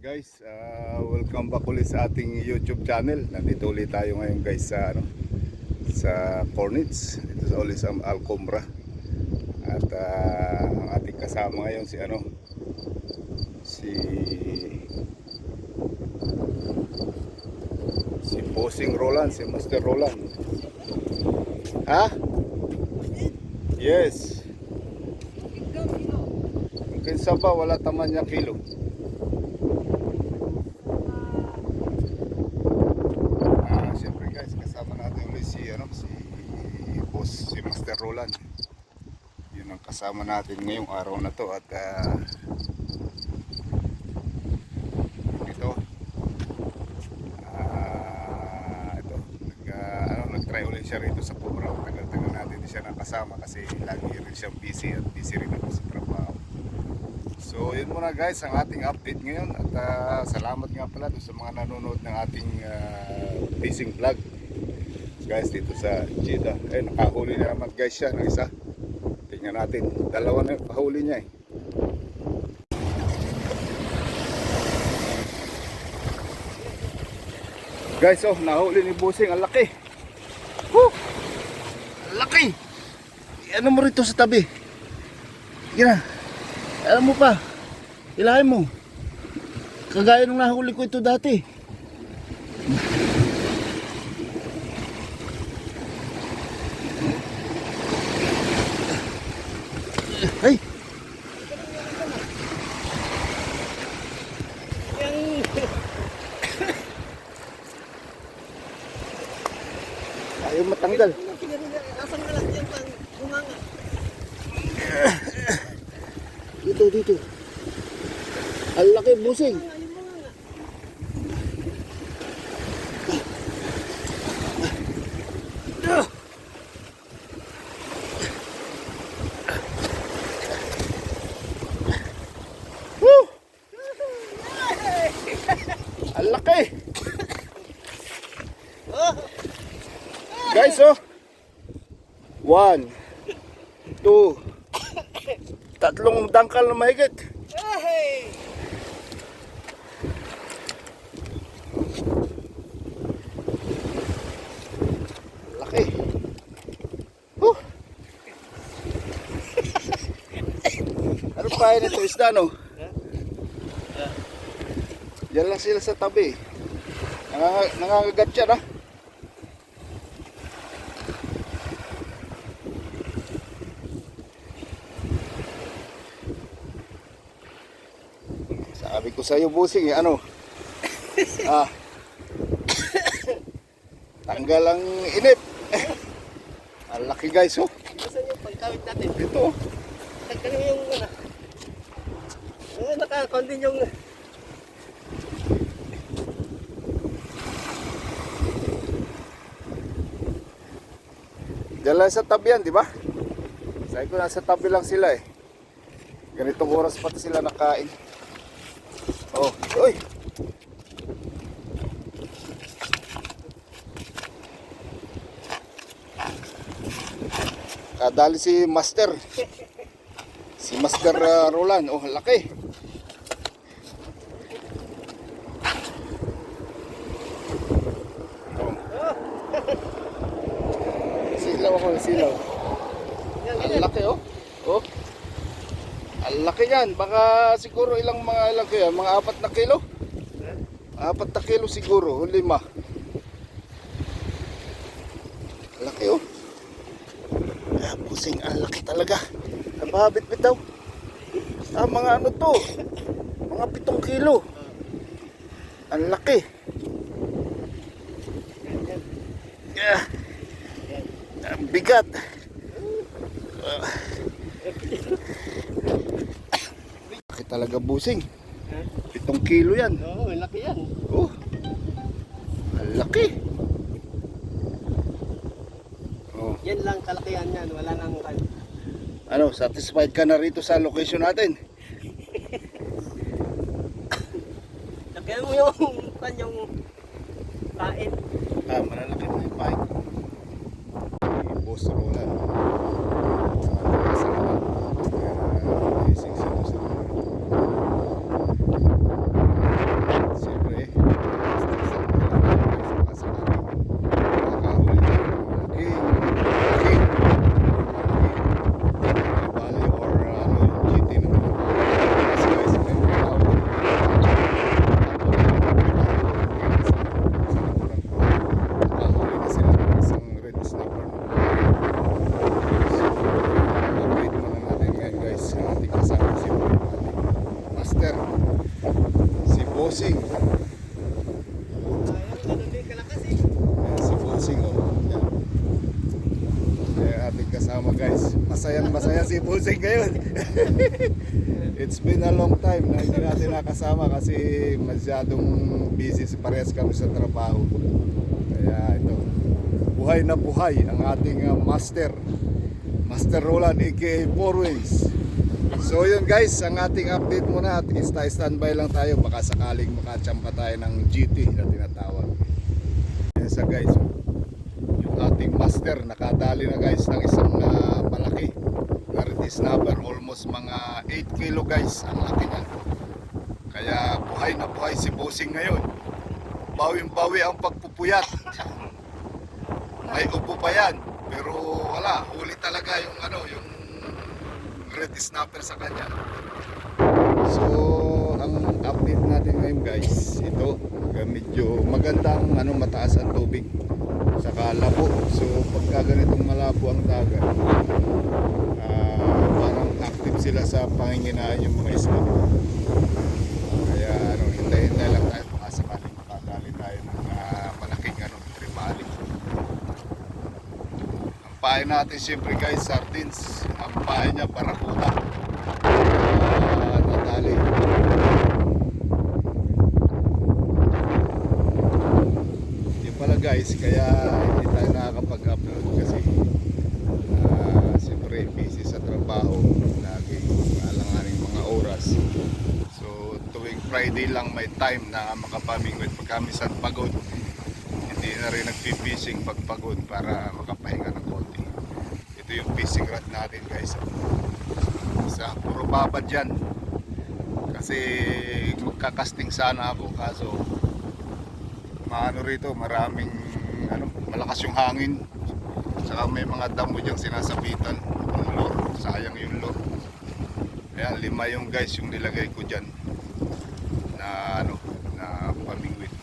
Guys, welcome back ulit sa ating YouTube channel. Nandito ulit tayo ngayon guys sa sa Cornets. Dito sa ulit sa Alcombra. At ang ating kasama ngayon si Bossing Roland, si Master Roland. Ha? Yes. Mungkin sa ba wala taman niya kilo. Siyempre guys, kasama natin ulit si Boss, si Master Roland. Yun ang kasama natin ngayong araw na to. At ito nag-try ulit siya rito sa Cobra. Tagal-tagal natin siya nakasama kasi lagi rin siyang busy at busy rin ako sa trabaho. So yun muna guys ang ating update ngayon. At salamat nga pala sa mga nanonood ng ating fishing vlog guys dito sa Jeddah. Nakahuli na naman guys siya ng isa. Tingnan natin, dalawa na yung pahuli niya eh. Guys, nahuli ni Bossing, ang laki. Woo! Ang laki. Ano mo rito sa tabi? Yan. Alam mo pa, ilahin mo. Kagaya nung nahuli ko ito dati. Ay! Ayaw matanggal. Asang na lang yan pang bunganga. Dito. Ang laki, Bossing. Ang laki. Guys, 1, 2, tatlong dangkal na mahigit. Laki. Ano pa yun ito? Isda, no? Diyan lang sila sa tabi. Nangangagat siya, na? Sabi ko sa'yo, Bossing, tanggal ang init. Ang laki guys, Saan yung pagkawit natin? Ito. Tagkalin mo yung naka-count din yung Diyan lang sa tabi yan, di ba? Sabi ko nasa tabi lang sila eh. Ganitong oras pati sila nakain. Uy! Kadali si Master. Si Master Roland. Laki. Silaw ako, silaw. Ang laki, Ang laki yan. Baka siguro ilang kaya? Mga 4 na kilo? 4 na kilo siguro, 5. Laki, Bossing, ang laki talaga. Nababit-bit daw. Mga ano to? Mga 7 kilo. Ang laki. Ang bigat. Laki talaga, Bossing. 7 kilo yan. Oo, laki yan. Ang laki. Yan lang kalakihan yan, wala nang kan. Satisfied ka na rito sa location natin? Lagyan mo yung kanyang kain. Malalaki na yung pahay ko. Boss Roland. Salamat. Ising sa Bossing. Sayang, ganun din kalakas eh. Ayan, si Bossing oh. Yan. Ayan, ating kasama guys. Masayang masaya si Bossing ngayon. It's been a long time na hindi natin nakasama kasi masyadong busy parehas kami sa trabaho. Kaya ito, buhay na buhay ang ating Master Roland aka Four Wings. So yun guys, ang ating update muna at standby lang tayo baka sakaling makachamba tayo ng GT na tinatawag. Yan sa guys, yung ating master nakadali na guys ng isang malaki na red snapper, almost mga 8 kilo guys ang laki niya. Kaya buhay na buhay si Bossing ngayon. Bawing-bawi ang pagpupuyat. May upo pa yan, pero wala, huli talaga yung yung red snapper sa kanya. So ang update natin ngayon guys, ito medyo magandang mataas ang tubig saka labo. So pagka ganitong malabo ang dagat, parang active sila sa panginginahan yung mga isda. Kaya hintay-hintay lang tayo baka sakaling makadali tayo ng malaking tribali. Ang pahay natin siyempre guys, sardines. Ang pahay niya barakuda. Natali. Yun pala guys, kaya hindi tayo nakakapag-upload kasi siyempre busy sa trabaho, laging alanganing mga oras. So tuwing Friday lang may time na makapamingwit pag kami sa pagod. Hindi na rin nagpi-fishing pag pagod para makapahinga ng konti. Ito yung fishing rod natin guys. Sa puro babad yan. Kasi magkakasting sana ako kaso rito maraming malakas yung hangin. Saka may mga damo diyang sinasabitan ng lure. Sayang yung lure. Ayan, 5 yung guys yung nilagay ko dyan na na pamingwit.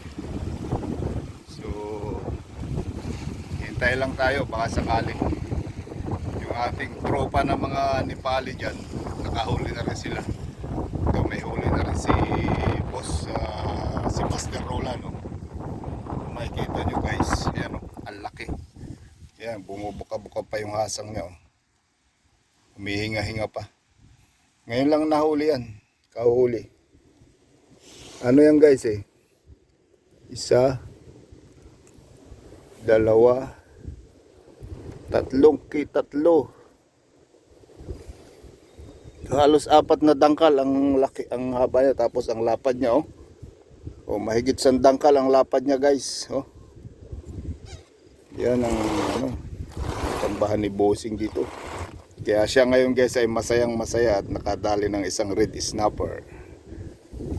So hintay lang tayo baka sakaling yung ating tropa na mga Nepali dyan nakahuli na rin sila. So may huli na rin si boss si Master Roland makikita nyo guys. Ayan ang laki. Ayan, bumubuka-buka pa yung hasang niya humihinga-hinga pa. Ngayon lang nahuli yan. Kahuhuli. Ano yan guys isa, dalawa, tatlo. Halos 4 na dangkal ang laki, ang haba niya, tapos ang lapad niya mahigit 100 dangkal ang lapad niya guys. Yan ang tambahan ni Bossing dito. Kaya siya ngayon guys ay masayang masaya at nakadali ng isang red snapper.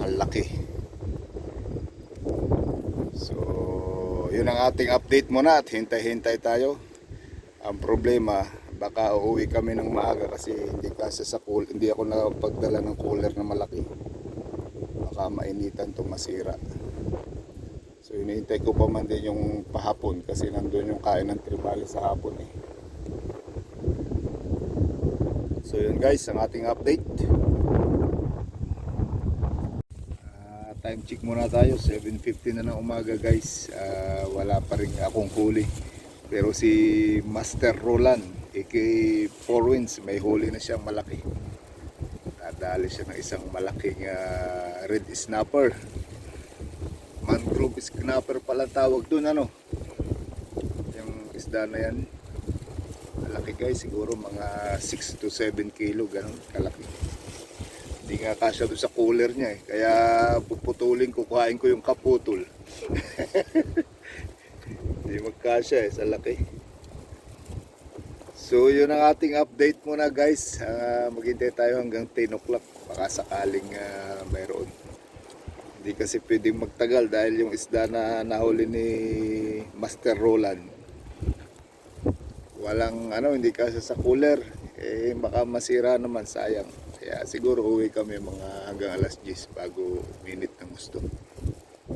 Ang laki. So yun ang ating update muna at hintay-hintay tayo. Ang problema, baka uuwi kami ng maaga kasi hindi ako nakapagdala ng cooler na malaki. Baka mainitan to masira. So hinihintay ko pa man din yung pahapon kasi nandun yung kain ng tribali sa hapon So yun guys, ang ating update. Time check muna tayo, 7:50 na ng umaga guys. Wala pa rin akong huli. Pero si Master Roland aka Four Winds may huli na siyang malaki. Nadali siya ng isang malaking red snapper. Mangrove snapper pala tawag dun yung isda na yan. Malaki guys, siguro mga 6 to 7 kilo ganun kalaki. Hindi nga kasya doon sa cooler niya kaya puputulin ko, kuhain ko yung kaputol. Hindi magkasya sa laki. So yun ang ating update muna guys. Maghintay tayo hanggang 10 o'clock baka sakaling mayroon. Hindi kasi pwedeng magtagal dahil yung isda na nahuli ni Master Roland walang hindi kasya sa cooler, baka masira naman, sayang. Kaya siguro uwi kami mga hanggang alas 10 bago minit ng gusto.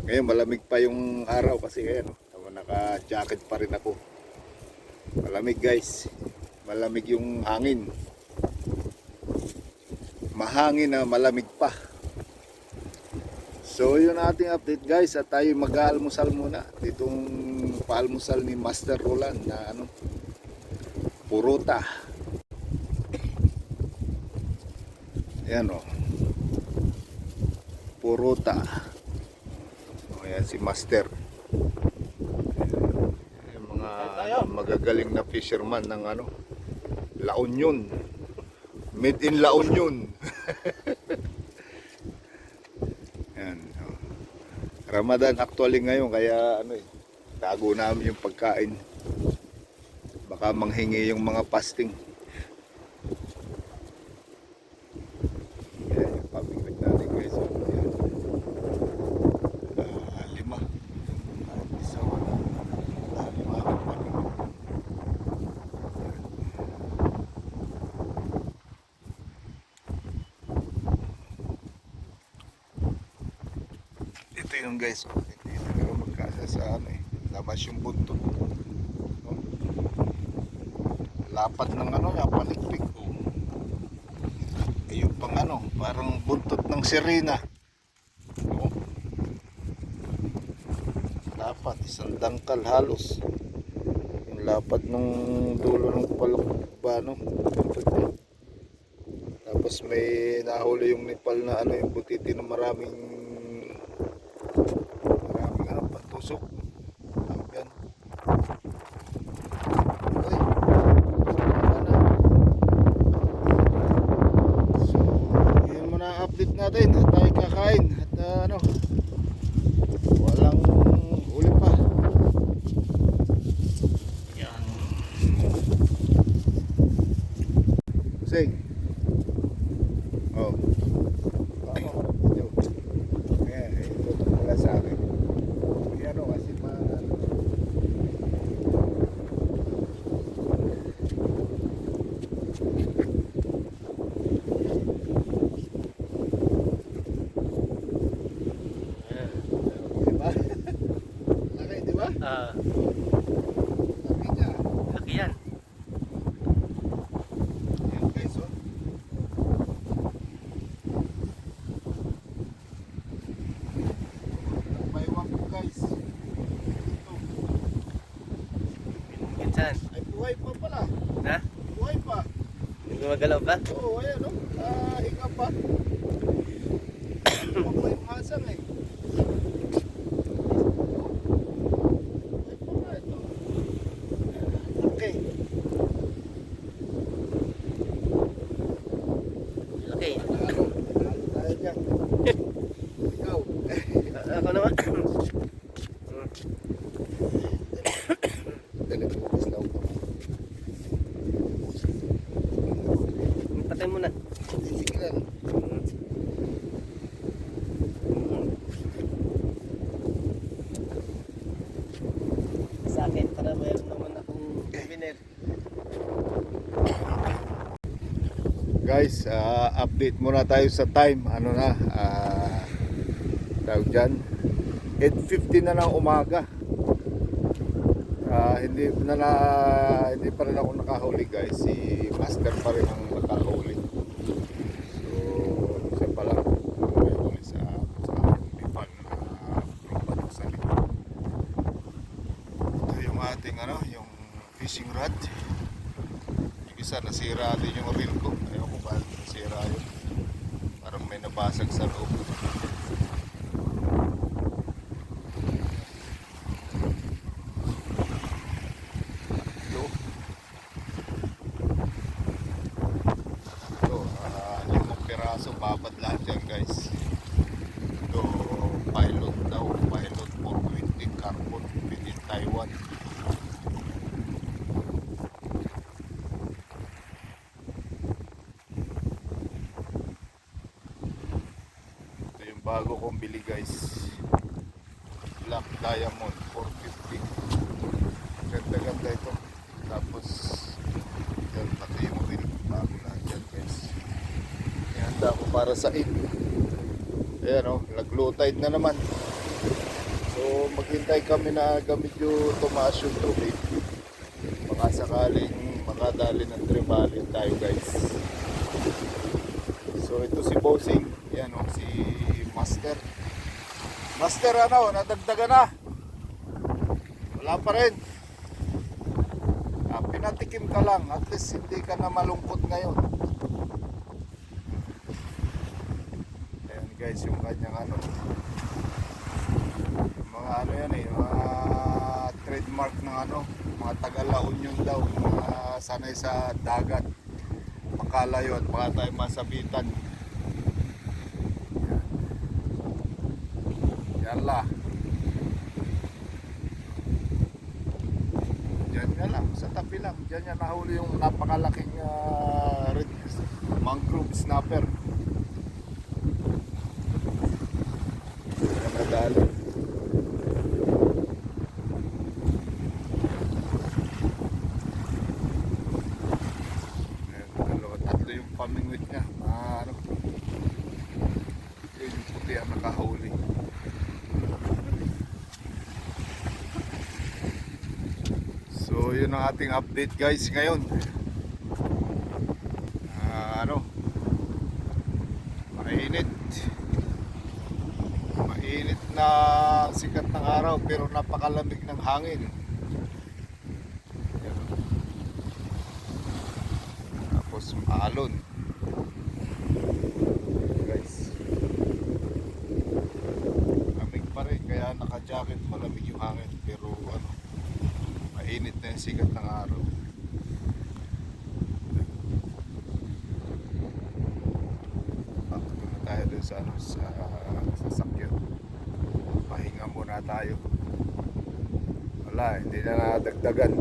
Ngayon malamig pa yung araw kasi naka jacket pa rin ako. Malamig guys, malamig yung hangin, mahangin na malamig pa. So yun ang ating update guys, at tayo mag-aalmusal muna. Ditong paalmusal ni Master Roland na ano, puruta. Ayan o. Puruta. O yan si Master. Yung mga magagaling na fisherman ng ano, La Union. Made in La Union. Yan. O. Ramadan actually ngayon kaya ano eh, tago namin yung pagkain. Baka manghingi yung mga fasting. Yan yung pamingwit natin guys. Yan. Lima. Isa wala. Lima ang pamingwit. Ito yung guys. Hindi talaga magkasa sa ano eh. Labas yung buntot. No? Lapad ng ano, napalikpik ko. Yung pang ano, parang buntot ng sirena. No? Lapad, isang dangkal halos. Yung lapad ng dulo ng palakbano. Tapos may nahuli yung nipal na ano, yung butiti na maraming ano, patusok. Hanggan. Uy. So, yun muna ang update natin. At tayo kakain. At ano, walang huli pa. Yan. Sing. Oh. Tama ko na video. Ayan, ito pala sa akin. Ayan o, kasi diba? Laki, diba? Laki niya. Laki yan. Ayan guys, oh. Nagpaiwan ko guys. Ito. Minsan. Ay, buhay pa pala. Ha? Buhay pa. Gumagalaw ba? Oo, ayan o. Hinga pa. Buhay yung hasang eh. Buhay pa nga ito. Okay. Laki. Ano? Ano tayo dyan? Ikaw. Ako naman. Dali mo, islaw ka. Patay mo na. Sige lang. Sa akin, para mayroon naman akong souvenir. Guys, update muna tayo sa time. Ano na, tawag dyan, 8:50 na ng umaga. Hindi pa rin ako nakahuli guys. Si Master pa rin ang nakahuli. So, siya pa lang may huli sa Ipal na tropa doon sa likod. Ito yung ating ano, yung fishing rod. Yung isa nasira din yung reel ko. Ayaw ko ba nasira yun. Parang may nabasag sa loob. So babad lahat yan guys. Ito pilot daw, pilot 420 carbon made in Taiwan. Ito yung bago kong bili guys, Black Diamond 450. Ganda ganda ito. Tapos yan, pati yung reel bago lahat yan guys. Ihanda ko para sa it. Ayan o, nag-low tide na naman. So maghintay kami na medyo tumaas yung tubig. Baka sakaling makadali ng tribalin tayo guys. So ito si Bossing. Ayan o, si Master. Master, ano, nadagdagan na. Wala pa rin. Pinatikim ka lang. At least hindi ka na malungkot ngayon. Ayan guys, yung kanyang ano. Yung mga ano yan eh. Mga trademark ng ano. Mga Taga-La Union daw. Mga sanay sa dagat. Makalayo at baka tayo masabitan. Yan la. Diyan nga lang, sa tabi lang. Diyan niya nahuli yung napakalaking red mangrove snapper. Diyan nadali. Tatlo yung pamingwit niya. Ano, yun yung puti ang nakahuli. So yun ang ating update guys ngayon. Ano, mainit na sikat ng araw pero napakalamig ng hangin. Yan. Tapos maalon guys, lamig pa rin kaya naka-jacket, malamig yung hangin pero ano, mainit na yung sikat ng araw. Bakit na tayo dun sa ano, sa sasakyan. Pahinga muna tayo. Wala, hindi na nadagdagan.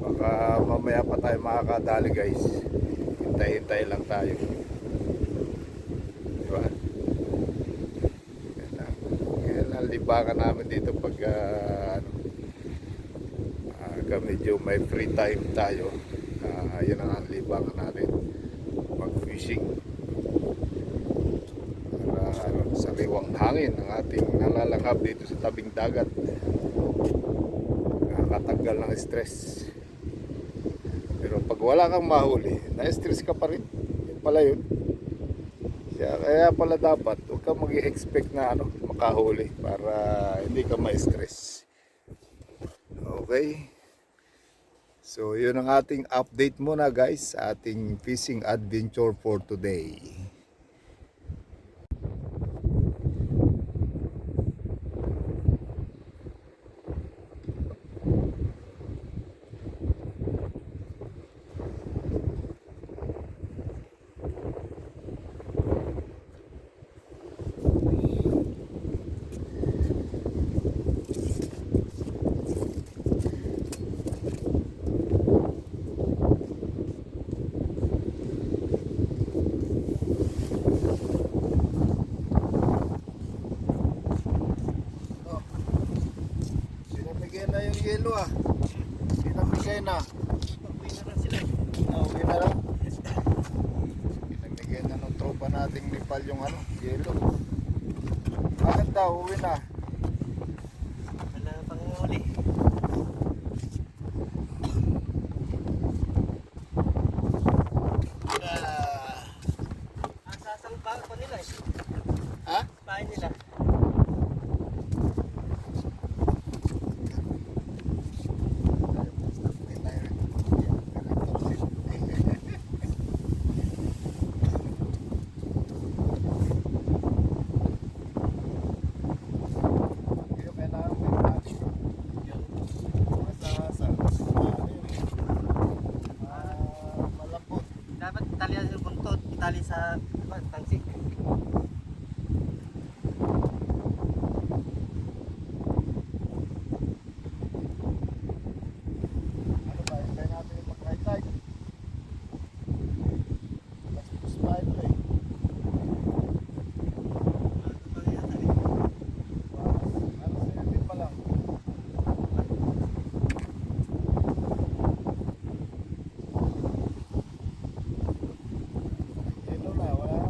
Baka mamaya pa tayo makakadali guys. Hintay-hintay lang tayo. Diba? Kaya libangan namin dito pag ano, medyo may free time tayo. Yan ang libangan natin, mag fishing para ano, sariwang hangin ang ating nalalanghap dito sa tabing dagat, nakakatanggal ng stress. Pero pag wala kang mahuli, na-stress ka pa rin. Yun pala yun. Kaya pala dapat huwag kang mag-i-expect na ano, makahuli para hindi ka ma-stress. Okay. So yun ang ating update muna guys sa ating fishing adventure for today. Na yung yelo pinamigay na. Uwi na lang sila. Uwi na lang. Pinamigay na ng tropa nating Nepal yung ano, yelo. Bakit daw uwi na? Wala pang huli. Sasang pa nila eh. Ha? Pahay nila. Dapat talian yung buntot, itali sa tangsik. Ano ba? Hintay natin yung mag-right side. Let's push pa ito eh. Ano sinipin pa lang? Yelo na, wala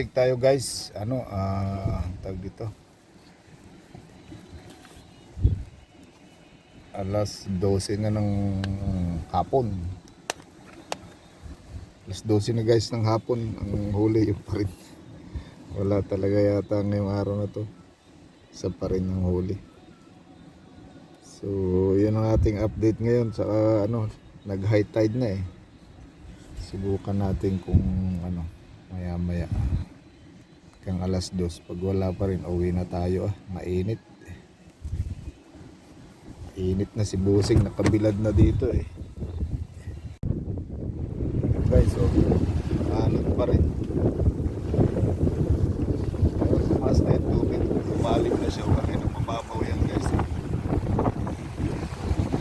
check tayo guys. Tawag dito. Alas 12 na ng hapon. Alas 12 na guys ng hapon. Ang huli yung pa rin. Wala talaga yata ngayong araw na to. Isa pa rin ang huli. So, yun ang ating update ngayon. Saka nag high tide na eh. Subukan natin kung maya maya kang alas 2 pag wala pa rin uwi na tayo mainit na si Busing, nakabilad na dito eh guys. So anod pa rin mas na yung tubig, umalim na siya kanina mababaw yan guys.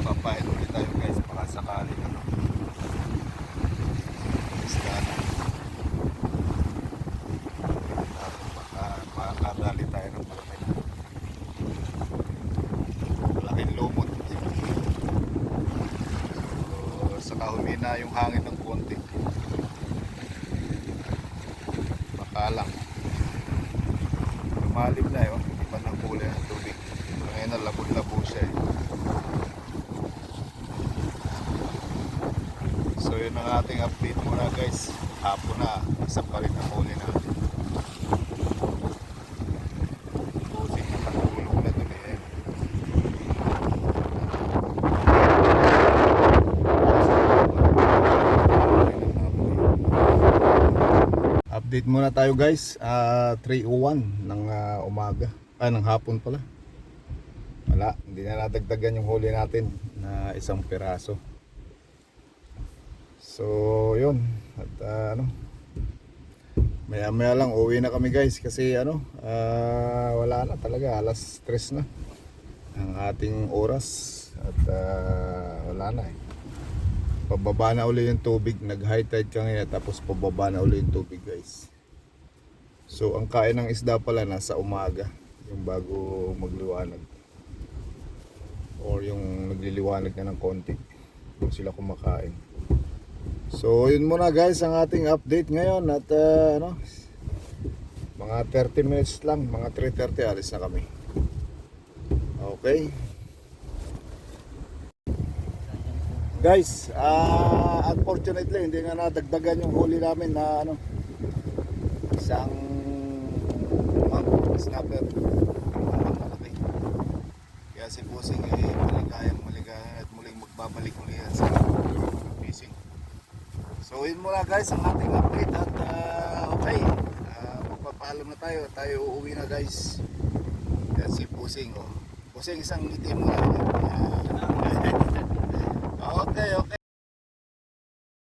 Papahid ulit tayo guys baka sakali makakadali tayo ng malaking lumot. So, saka humina yung hangin ng konti. Baka lang lumalim na yun, iba ng kulay ng tubig. Ngayon na labog-labo siya eh. So yun ang ating update muna guys. Hapon na, isa pa rin ang huli natin. Busing nakatulog na dun eh. Update muna tayo guys. 3:01 ng umaga. Ng hapon pala. Wala, hindi na nadagdagan yung huli natin na isang piraso. So yun, at maya maya lang uwi na kami guys kasi wala na talaga, alas 3 na ang ating oras at wala na eh. Pababa na uli yung tubig, nag high tide kanina tapos pababa na uli yung tubig guys. So ang kain ng isda pala nasa umaga, yung bago magliwanag or yung nagliliwanag na ng konti, kung sila kumakain. So yun muna guys ang ating update ngayon at mga 30 minutes lang, mga 3:30 alis na kami. Okay guys, unfortunately hindi nga nadagdagan yung huli namin na isang snapper malaki. Kaya si Busing maligayang at muling magbabalik ulit sa fishing. So yun muna guys ang ating update at okay, magpapaalam na tayo uuwi na guys. Yan si Busing Busing isang ngiti mo lang. Okay.